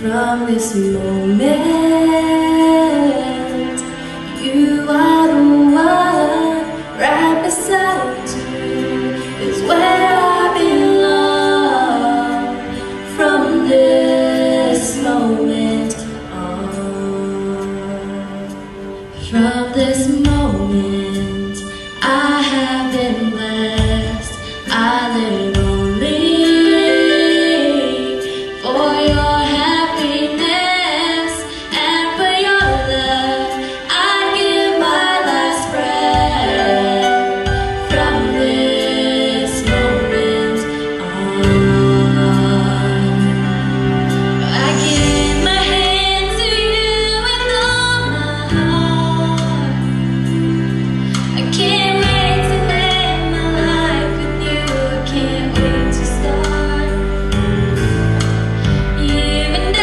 From this moment, you are the one. Right beside you is where I belong. From this moment on, from this moment, I have been blessed. I live only for your happiness and for your love. I give my last breath. From this moment on, I give my hand to you with all my heart. I can't wait to live my life with you. I can't wait to start. You and I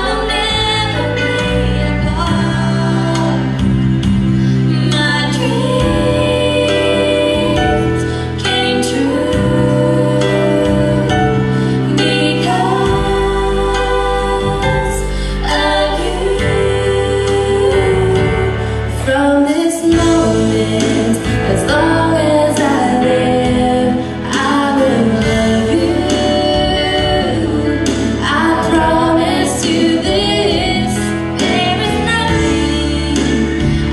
will never be apart. My dreams came true because of you. From this moment, as long as I live, I will love you. I promise you this, there is nothing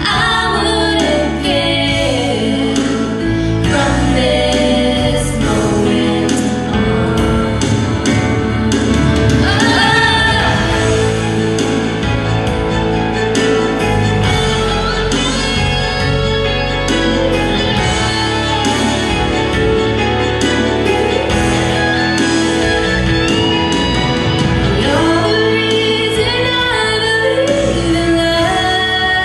I wouldn't give. From this moment you're the reason I believe in love,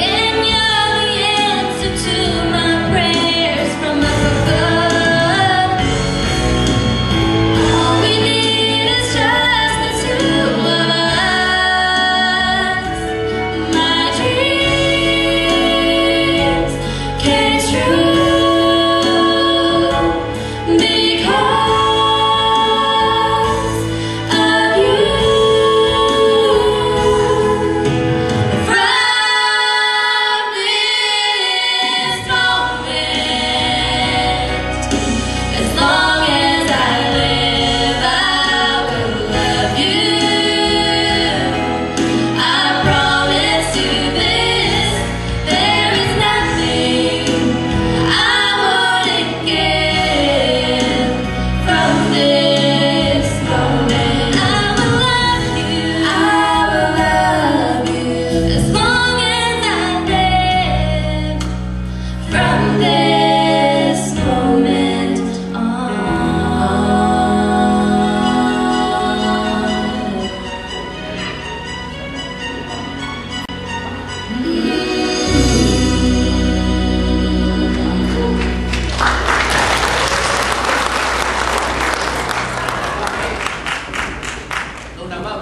and you're the answer to my prayers from up above. All we need is just the two of us. My dreams came true because of you. From this moment, as long as I live, I will love you. I promise you this, there is nothing I wouldn't give. From this moment, I will love you. I will love you as long as I live. From this moment on. Una más,